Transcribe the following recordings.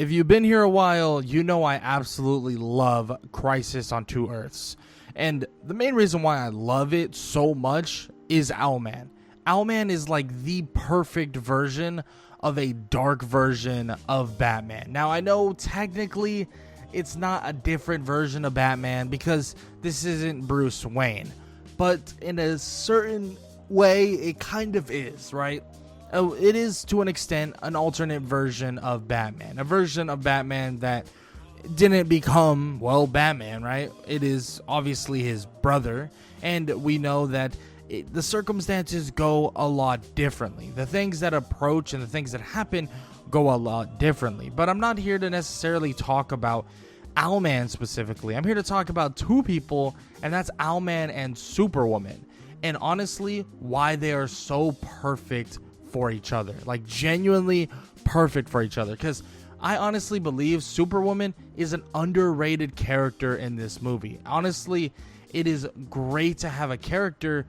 If you've been here a while, you know I absolutely love Crisis on Two Earths. And the main reason why I love it so much is Owlman. Owlman is like the perfect version of a dark version of Batman. Now, I know technically it's not a different version of Batman because this isn't Bruce Wayne. But in a certain way, it kind of is, right? It is, to an extent, an alternate version of Batman. A version of Batman that didn't become, well, Batman, right? It is obviously his brother. And we know that the circumstances go a lot differently. The things that approach and the things that happen go a lot differently. But I'm not here to necessarily talk about Owlman specifically. I'm here to talk about two people, and that's Owlman and Superwoman. And honestly, why they are so perfect for each other. Like, genuinely perfect for each other. Because I honestly believe Superwoman is an underrated character in this movie. Honestly, it is great to have a character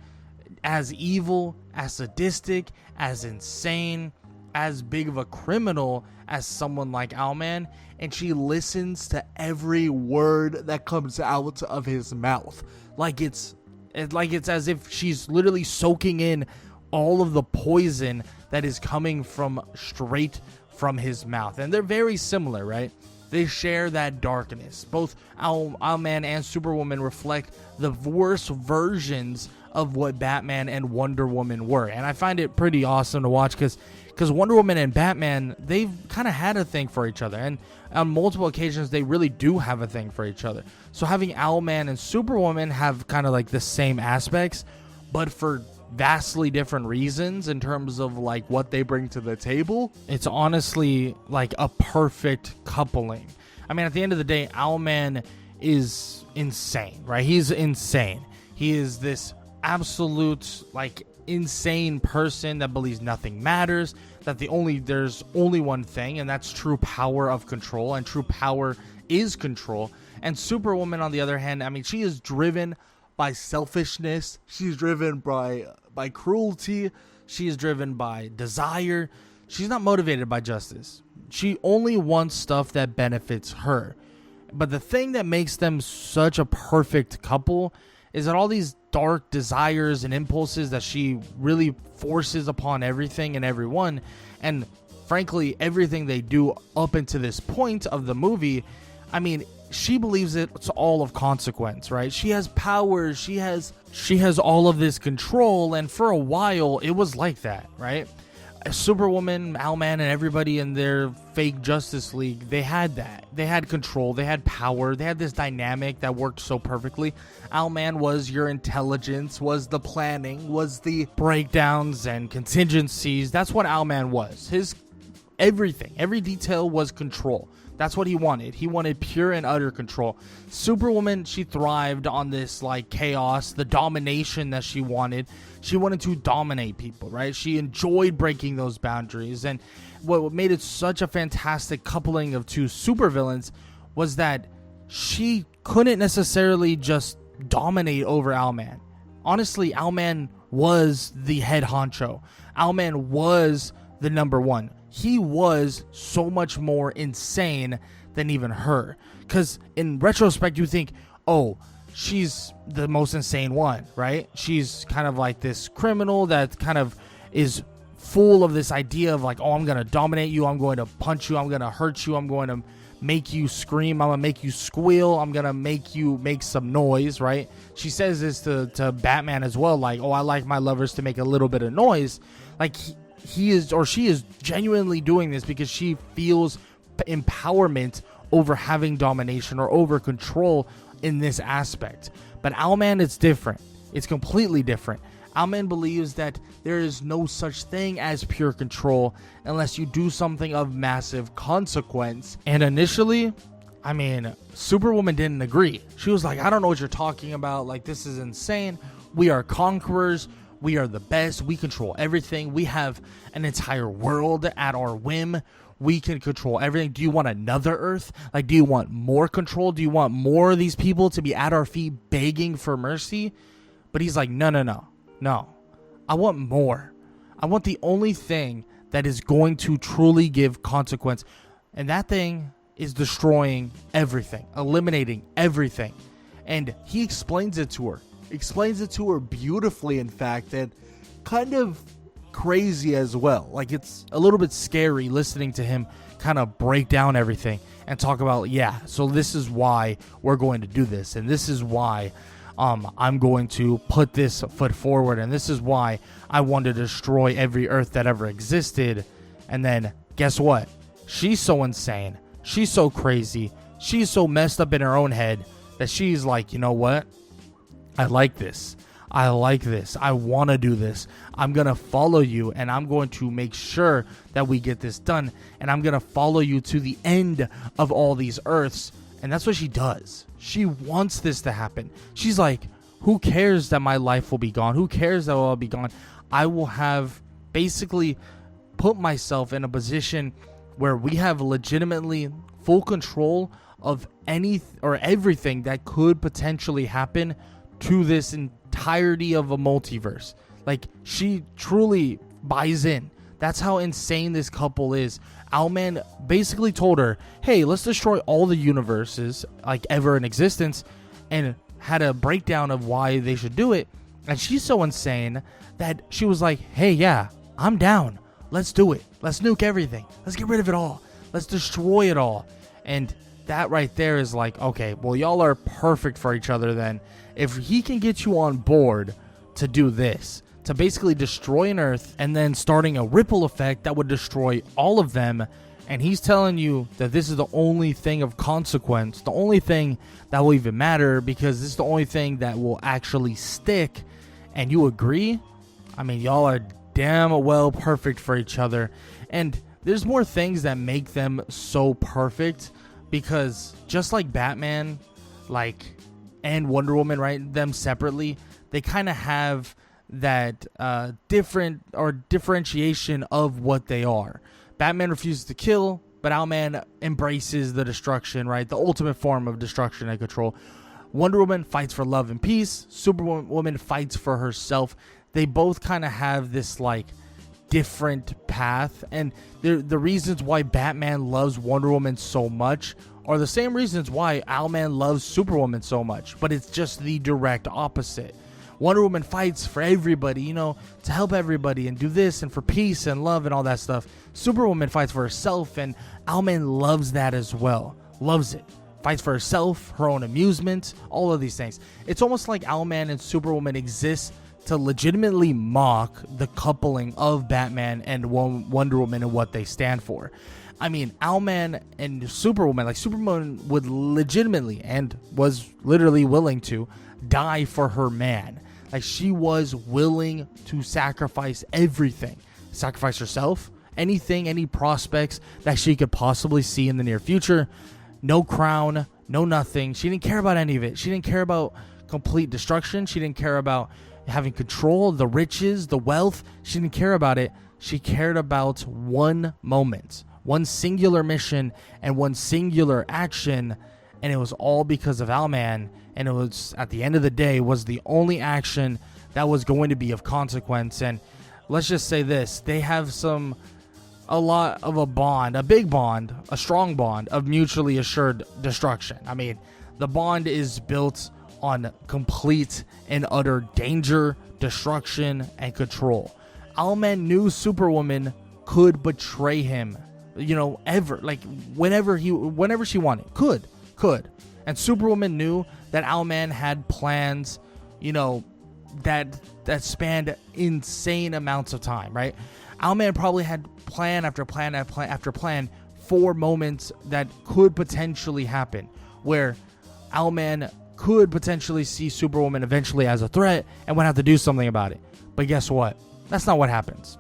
as evil, as sadistic, as insane, as big of a criminal as someone like Owlman, and she listens to every word that comes out of his mouth. Like it's as if she's literally soaking in all of the poison that is coming from straight from his mouth. And they're very similar, right? They share that darkness. Both Owlman and Superwoman reflect the worst versions of what Batman and Wonder Woman were. And I find it pretty awesome to watch because Wonder Woman and Batman, they've kind of had a thing for each other. And on multiple occasions, they really do have a thing for each other. So having Owlman and Superwoman have kind of like the same aspects, but for vastly different reasons in terms of like what they bring to the table, it's honestly like a perfect coupling. I mean, at the end of the day, Owlman is insane, right? He's insane. He is this absolute like insane person that believes nothing matters, that there's only one thing, and that's true power of control, and true power is control. And Superwoman, on the other hand, I mean, she is driven by selfishness. She's driven by cruelty. She is driven by desire. She's not motivated by justice. She only wants stuff that benefits her. But the thing that makes them such a perfect couple is that all these dark desires and impulses that she really forces upon everything and everyone, and frankly, everything they do up until this point of the movie, I mean, she believes it's all of consequence, right? She has power, she has all of this control, and for a while it was like that, right? Superwoman, Owlman, and everybody in their fake Justice League, they had that. They had control, they had power, they had this dynamic that worked so perfectly. Owlman was your intelligence, was the planning, was the breakdowns and contingencies. That's what Owlman was. His everything, every detail was control. That's what he wanted. He wanted pure and utter control. Superwoman, she thrived on this like chaos, the domination that she wanted. She wanted to dominate people, right? She enjoyed breaking those boundaries. And what made it such a fantastic coupling of two supervillains was that she couldn't necessarily just dominate over Owlman. Honestly, Owlman was the head honcho. Owlman was the number one. He was so much more insane than even her. Because in retrospect, you think, oh, she's the most insane one, right? She's kind of like this criminal that kind of is full of this idea of like, oh, I'm going to dominate you. I'm going to punch you. I'm going to hurt you. I'm going to make you scream. I'm going to make you squeal. I'm going to make you make some noise, right? She says this to Batman as well. Like, oh, I like my lovers to make a little bit of noise. Like, he is, or she is genuinely doing this because she feels empowerment over having domination or over control in this aspect. But Owlman, it's different. It's completely different. Owlman believes that there is no such thing as pure control unless you do something of massive consequence. And initially, I mean, Superwoman didn't agree. She was like, I don't know what you're talking about. Like, this is insane. We are conquerors. We are the best. We control everything. We have an entire world at our whim. We can control everything. Do you want another Earth? Like, do you want more control? Do you want more of these people to be at our feet begging for mercy? But he's like, no. I want more. I want the only thing that is going to truly give consequence. And that thing is destroying everything, eliminating everything. And he explains it to her beautifully, in fact, and kind of crazy as well. Like, it's a little bit scary listening to him kind of break down everything and talk about, yeah, so this is why we're going to do this, and this is why I'm going to put this foot forward, and this is why I want to destroy every Earth that ever existed. And then guess what? She's so insane, she's so crazy, she's so messed up in her own head that she's like, you know what? I like this. I want to do this. I'm going to follow you, and I'm going to make sure that we get this done. And I'm going to follow you to the end of all these Earths. And that's what she does. She wants this to happen. She's like, who cares that my life will be gone? Who cares that I'll be gone? I will have basically put myself in a position where we have legitimately full control of any or everything that could potentially happen to this entirety of a multiverse. Like, she truly buys in. That's how insane this couple is. Owlman basically told her, hey, let's destroy all the universes like ever in existence, and had a breakdown of why they should do it. And she's so insane that she was like, hey, yeah, I'm down. Let's do it. Let's nuke everything. Let's get rid of it all. Let's destroy it all. And that right there is like, okay, well, y'all are perfect for each other then. If he can get you on board to do this, to basically destroy an Earth and then starting a ripple effect that would destroy all of them, and he's telling you that this is the only thing of consequence, the only thing that will even matter, because this is the only thing that will actually stick, and you agree, I mean, y'all are damn well perfect for each other. And there's more things that make them so perfect, because just like Batman, and Wonder Woman, right, them separately, they kind of have that different or differentiation of what they are. Batman refuses to kill, but Owlman embraces the destruction, right, the ultimate form of destruction and control. Wonder Woman fights for love and peace. Superwoman fights for herself. They both kind of have this different path, and the reasons why Batman loves Wonder Woman so much are the same reasons why Owlman loves Superwoman so much, but it's just the direct opposite. Wonder Woman fights for everybody, to help everybody and do this and for peace and love and all that stuff. Superwoman fights for herself, and Owlman loves that as well. Loves it. Fights for herself, her own amusement, all of these things. It's almost like Owlman and Superwoman exist to legitimately mock the coupling of Batman and Wonder Woman and what they stand for. I mean, Owlman and Superwoman, Superwoman would legitimately and was literally willing to die for her man. She was willing to sacrifice everything. Sacrifice herself, anything, any prospects that she could possibly see in the near future. No crown, no nothing. She didn't care about any of it. She didn't care about complete destruction. She didn't care about having control, the riches, the wealth. She didn't care about it. She cared about one moment, one singular mission, and one singular action, and it was all because of Owlman. And it was, at the end of the day, was the only action that was going to be of consequence. And let's just say this, they have a lot of a bond, a big bond, a strong bond of mutually assured destruction. I mean, the bond is built on complete and utter danger, destruction, and control. Owlman knew Superwoman could betray him, whenever she wanted, could. And Superwoman knew that Owlman had plans, that spanned insane amounts of time, right? Owlman probably had plan after plan after plan for moments that could potentially happen, where Owlman could potentially see Superwoman eventually as a threat and would have to do something about it. But guess what? That's not what happens.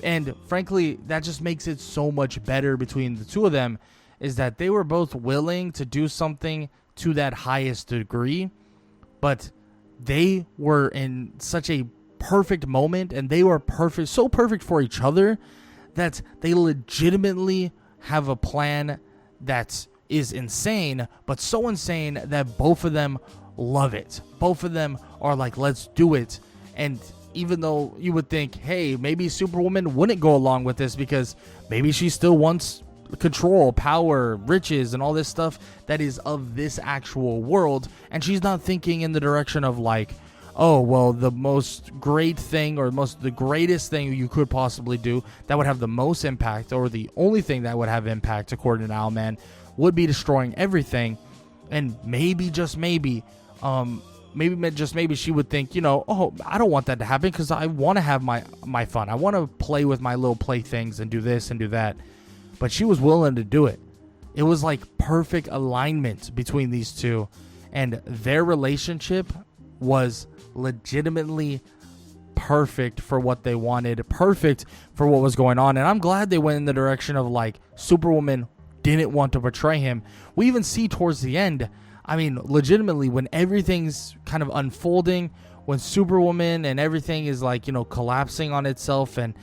And frankly, that just makes it so much better between the two of them, is that they were both willing to do something to that highest degree, but they were in such a perfect moment, and they were so perfect for each other, that they legitimately have a plan that is insane, but so insane that both of them love it. Both of them are like, let's do it. And even though you would think, hey, maybe Superwoman wouldn't go along with this because maybe she still wants control, power, riches, and all this stuff that is of this actual world. And she's not thinking in the direction of like, oh, well, the most great thing or the greatest thing you could possibly do that would have the most impact, or the only thing that would have impact, according to Owlman, would be destroying everything. And maybe, just maybe, she would think, oh, I don't want that to happen because I want to have my fun. I want to play with my little playthings and do this and do that. But she was willing to do it. It was like perfect alignment between these two. And their relationship was legitimately perfect for what they wanted, perfect for what was going on. And I'm glad they went in the direction of like Superwoman didn't want to betray him. We even see towards the end, I mean, legitimately, when everything's kind of unfolding, when Superwoman and everything is like, collapsing on itself, and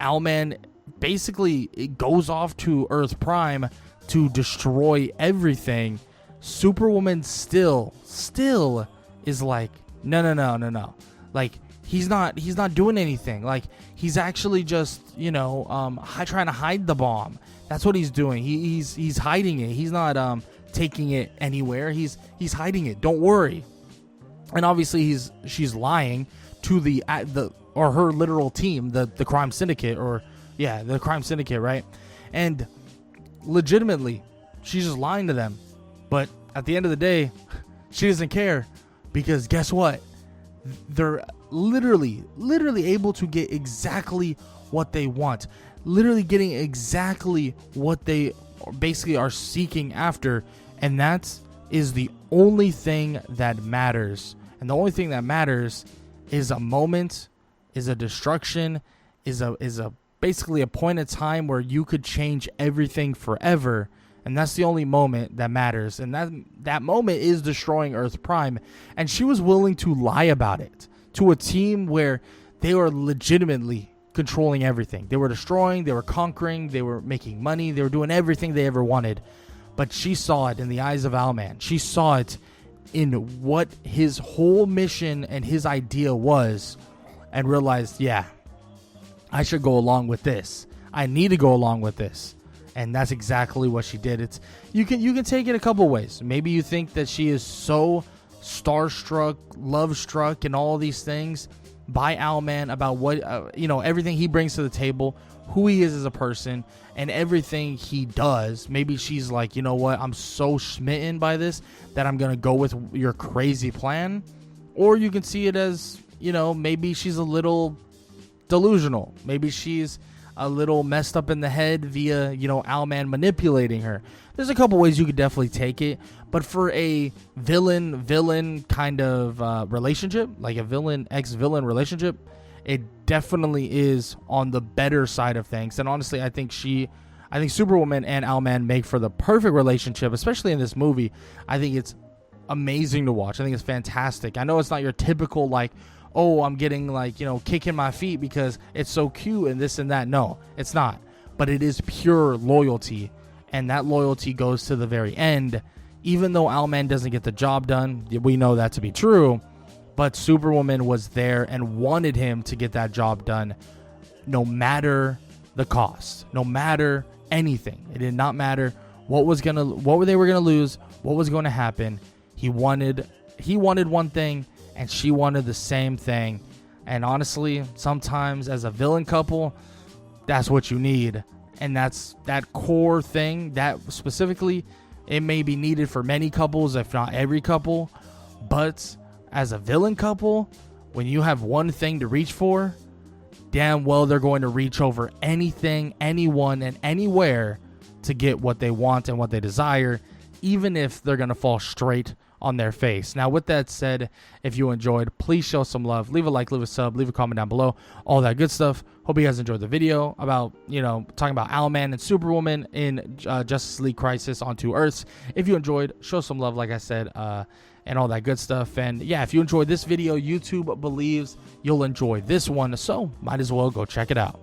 Owlman basically it goes off to Earth Prime to destroy everything, Superwoman still is like, no. Like, he's not doing anything. Like, he's actually just, trying to hide the bomb. That's what he's doing. He's hiding it. He's not taking it anywhere. He's hiding it. Don't worry. And obviously she's lying to her literal team, the crime syndicate, the crime syndicate, right? And legitimately, she's just lying to them. But at the end of the day, she doesn't care, because guess what? They're literally able to get exactly what they want. Literally getting exactly what they basically are seeking after. And that is the only thing that matters. And the only thing that matters is a moment, is a destruction, is a basically a point in time where you could change everything forever. And that's the only moment that matters. And that moment is destroying Earth Prime. And she was willing to lie about it to a team where they were legitimately controlling everything. They were destroying, they were conquering, they were making money, they were doing everything they ever wanted. But she saw it in the eyes of Owlman. She saw it in what his whole mission and his idea was, and realized, yeah, I should go along with this. I need to go along with this. And that's exactly what she did. It's you can take it a couple ways. Maybe you think that she is so starstruck, love struck, and all these things by Owlman about what everything he brings to the table, who he is as a person, and everything he does. Maybe she's like, you know what, I'm so smitten by this that I'm gonna go with your crazy plan. Or you can see it as, maybe she's a little delusional. Maybe she's a little messed up in the head via, Owlman manipulating her. There's a couple ways you could definitely take it, but for a villain kind of relationship, like a villain ex-villain relationship, it definitely is on the better side of things. And honestly, I think Superwoman and Owlman make for the perfect relationship, especially in this movie. I think it's amazing to watch. I think it's fantastic. I know it's not your typical like, oh, I'm getting like, kicking my feet because it's so cute and this and that. No, it's not. But it is pure loyalty. And that loyalty goes to the very end. Even though Owlman doesn't get the job done, we know that to be true. But Superwoman was there and wanted him to get that job done no matter the cost, no matter anything. It did not matter what they were gonna lose, what was going to happen. He wanted one thing, and she wanted the same thing. And honestly, sometimes as a villain couple, that's what you need. And that's that core thing that specifically, it may be needed for many couples, if not every couple. But as a villain couple, when you have one thing to reach for, damn well they're going to reach over anything, anyone, and anywhere to get what they want and what they desire, even if they're going to fall straight on their face. Now, with that said, if you enjoyed, please show some love. Leave a like, leave a sub, leave a comment down below, all that good stuff. Hope you guys enjoyed the video about, talking about Owlman and Superwoman in Justice League Crisis on Two Earths. If you enjoyed, show some love, like I said, and all that good stuff. And yeah, if you enjoyed this video, YouTube believes you'll enjoy this one, so might as well go check it out.